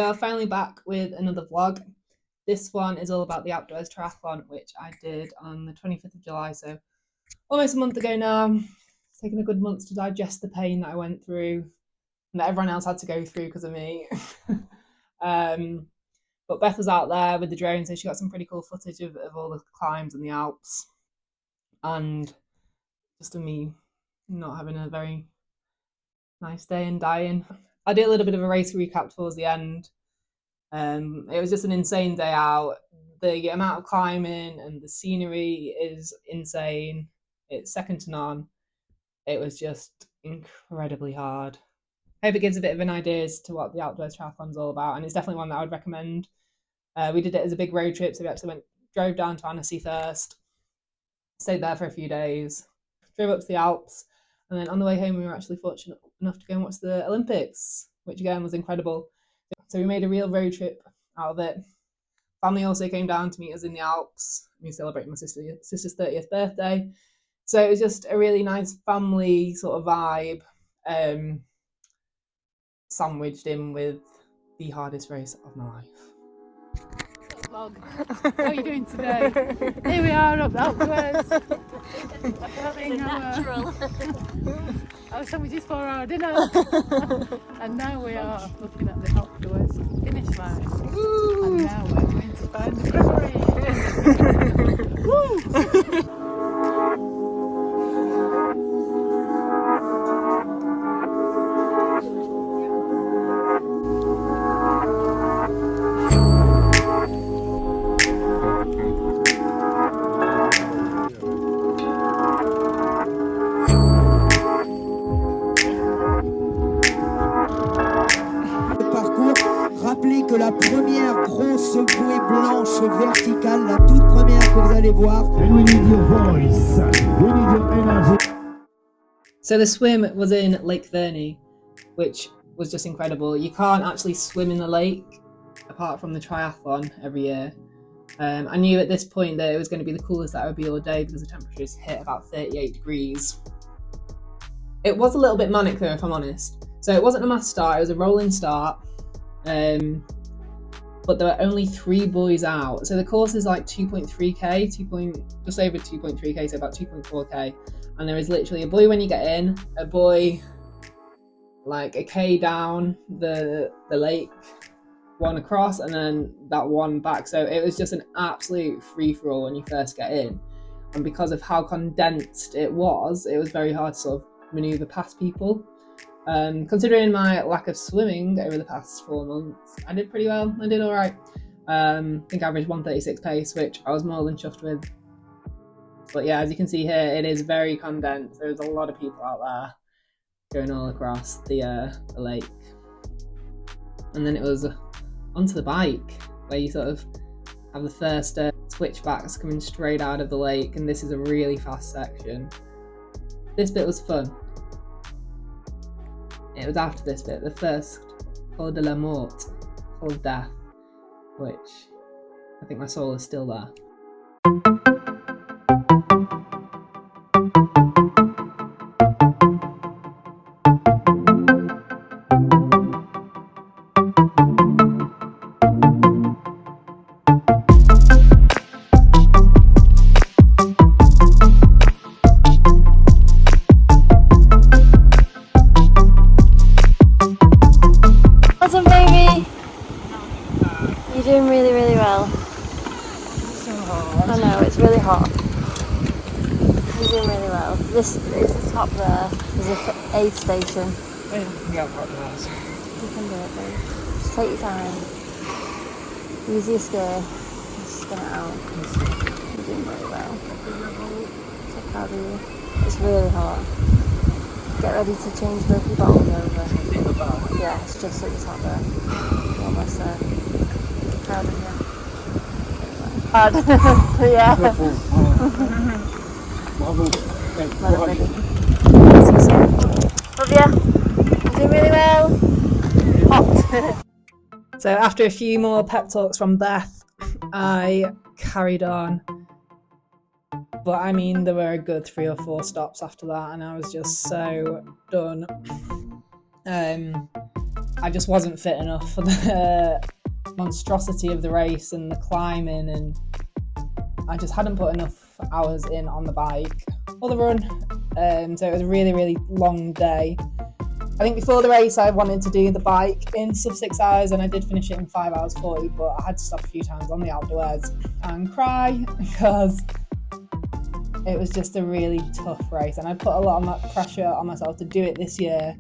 are finally back with another vlog. This one is all about the Alpe D'Huez Triathlon, which I did on the 25th of July, so almost a month ago now. It's taken a good month to digest the pain that I went through and that everyone else had to go through because of me. But Beth was out there with the drone, so she got some pretty cool footage of all the climbs in the Alps, and just of me not having a very nice day and dying. I did a little bit of a race recap towards the end. It was just an insane day out. The amount of climbing and the scenery is insane. It's second to none. It was just incredibly hard. I hope it gives a bit of an idea as to what the Alpe D'Huez Triathlon's all about, and it's definitely one that I would recommend. We did it as a big road trip, so we actually drove down to Annecy first, stayed there for a few days, drove up to the Alps, and then on the way home we were actually fortunate enough to go and watch the Olympics, which again was incredible. So we made a real road trip out of it. Family also came down to meet us in the Alps. We celebrated my sister's 30th birthday. So it was just a really nice family sort of vibe, sandwiched in with the hardest race of my life. Vlog. How are you doing today? Here we are up Alpe D'Huez. Having our sandwiches for our dinner. And now we are looking at the Alpe D'Huez finish line. Woo. And now we're going to find the cremerie. Woo! Rappelez que la première grosse bouée blanche verticale, la toute première que vous allez voir. And we need your voice, we need your energy. So the swim was in Lake Verney, which was just incredible. You can't actually swim in the lake apart from the triathlon every year. I knew at this point that it was going to be the coolest that I would be all day because the temperatures hit about 38 degrees. It was a little bit manic though, if I'm honest. So it wasn't a mass start, it was a rolling start. But there were only 3 boys out. So the course is like 2.3k, just over 2.3k, so about 2.4k. And there is literally a boy when you get in, a boy like a k down the lake, one across, and then that one back. So it was just an absolute free-for-all when you first get in. And because of how condensed it was very hard to sort of maneuver past people. Considering my lack of swimming over the past 4 months, I did pretty well. I did all right. I think I averaged 1:36 pace, which I was more than chuffed with. But yeah, as you can see here, it is very condensed. There's a lot of people out there going all across the lake. And then it was onto the bike, where you sort of have the first switchbacks coming straight out of the lake, and this is a really fast section. This bit was fun. It was after this bit, the first Col de la Mort, Col of Death, which I think my soul is still there. You're doing really, really well. So hard. I know, it's really hot. You're doing really well. This is the top there. There's a aid station. Yeah, I've got that. You can do it, babe. Just take your time. Use your skirt. Just spin it out. You're doing really well. So proud of you. It's really hot. Get ready to change both your bottles over. Yeah, it's just at the top there. You're almost there. Proud of you. Hard. Yeah. Love you. You're doing really well. Hot. So after a few more pep talks from Beth, I carried on. But I mean, there were a good 3 or 4 stops after that, and I was just so done. I just wasn't fit enough for the monstrosity of the race and the climbing, and I just hadn't put enough hours in on the bike or the run. So it was a really, really long day. I think before the race I wanted to do the bike in sub 6 hours, and I did finish it in 5 hours 40, but I had to stop a few times on the Alpe D'Huez and cry because it was just a really tough race, and I put a lot of pressure on myself to do it this year,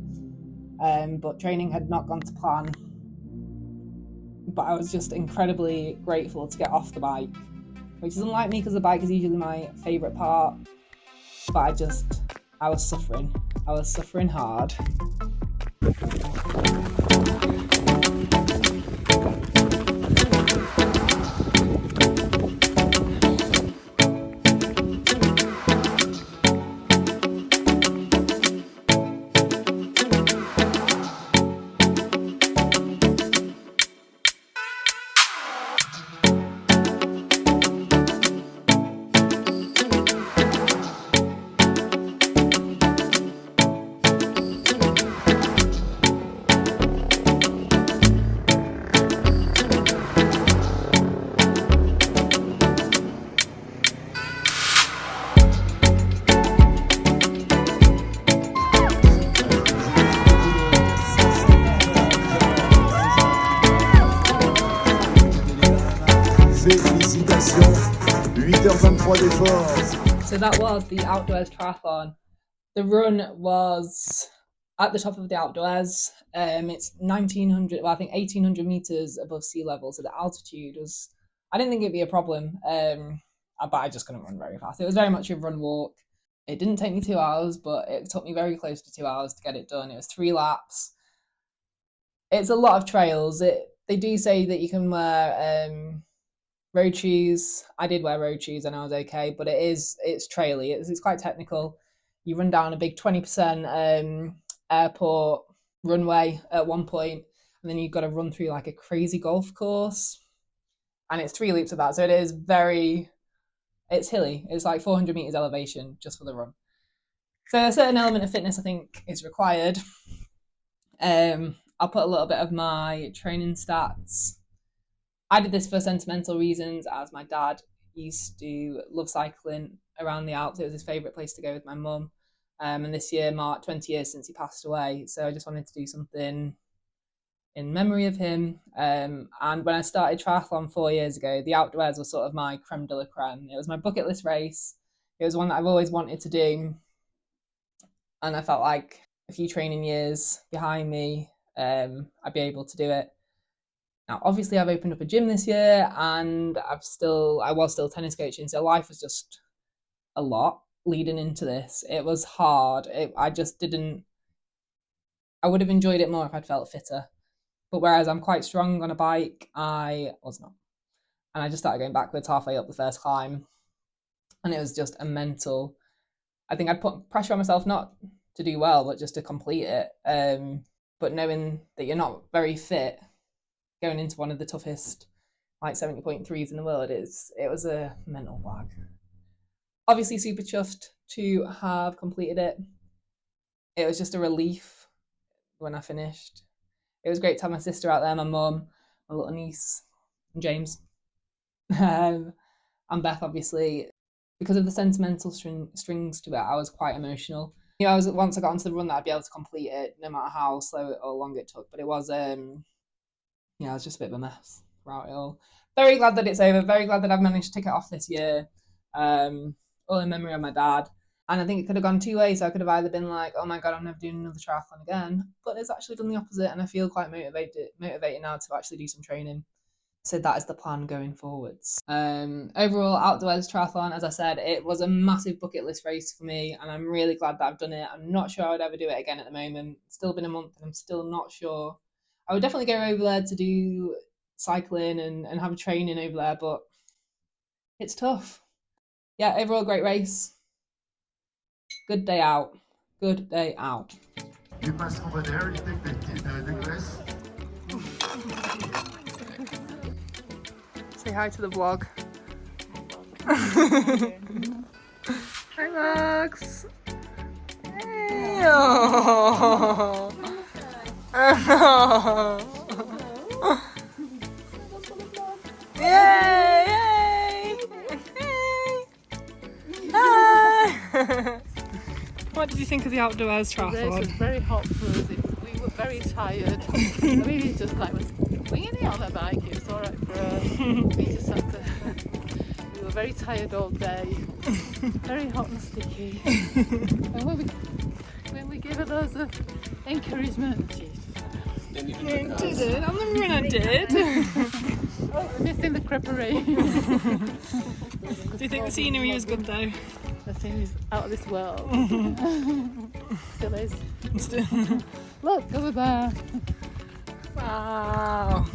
but training had not gone to plan. But I was just incredibly grateful to get off the bike, which is unlike me because the bike is usually my favourite part. But I was suffering. I was suffering hard. Félicitations, 8h23 d'effort. So that was the Alpe D'Huez Triathlon. The run was at the top of the Alpe D'Huez. It's 1,900, well, I think 1,800 meters above sea level. So the altitude was, I didn't think it'd be a problem, but I just couldn't run very fast. It was very much a run walk. It didn't take me 2 hours, but it took me very close to 2 hours to get it done. It was 3 laps. It's a lot of trails. They do say that you can wear road shoes. I did wear road shoes and I was okay, but it's traily. It's quite technical. You run down a big 20% airport runway at one point, and then you've got to run through like a crazy golf course, and it's 3 loops of that. So it's hilly. It's like 400 meters elevation just for the run. So a certain element of fitness I think is required. I'll put a little bit of my training stats. I did this for sentimental reasons, as my dad used to love cycling around the Alps. It was his favourite place to go with my mum. And this year marked 20 years since he passed away. So I just wanted to do something in memory of him. And when I started triathlon 4 years ago, the Alpe D'Huez was sort of my creme de la creme. It was my bucket list race. It was one that I've always wanted to do. And I felt like a few training years behind me, I'd be able to do it. Now, obviously, I've opened up a gym this year, and I was still tennis coaching, so life was just a lot leading into this. It was hard. I would have enjoyed it more if I'd felt fitter. But whereas I'm quite strong on a bike, I was not. And I just started going backwards halfway up the first climb, and it was just a mental. I think I'd put pressure on myself not to do well, but just to complete it. But knowing that you're not very fit, going into one of the toughest like 70.3s in the world, it was a mental blag. Obviously super chuffed to have completed it. It was just a relief when I finished. It was great to have my sister out there, my mum, my little niece, and James, and Beth, obviously. Because of the sentimental strings to it, I was quite emotional. Once I got onto the run that I'd be able to complete it, no matter how slow or long it took. But it was it was just a bit of a mess throughout it all. Very glad that it's over. Very glad that I've managed to tick it off this year. All in memory of my dad. And I think it could have gone 2 ways. So I could have either been like, oh my God, I'm never doing another triathlon again. But it's actually done the opposite. And I feel quite motivated now to actually do some training. So that is the plan going forwards. Overall, Alpe D'Huez Triathlon, as I said, it was a massive bucket list race for me, and I'm really glad that I've done it. I'm not sure I would ever do it again at the moment. It's still been a month, and I'm still not sure. I would definitely go over there to do cycling and have a training over there, but it's tough. Yeah, overall, great race. Good day out. Good day out. You pass over there, you take the glass. Say hi to the vlog. Hi, Max. Hey. Oh. Yay! Yay! Hi! What did you think of the Alpe D'Huez The race was triathlon? very hot for us. We were very tired. We just like was winging it on a bike. It was all right for us. We just had to. We were very tired all day. Very hot and sticky. And when we gave her loads of encouragement, Jesus. I did. I'm the one I did. Oh, we're missing the creperie. Do you think the scenery was good though? The scene is out of this world. Still is. Look over there. Wow.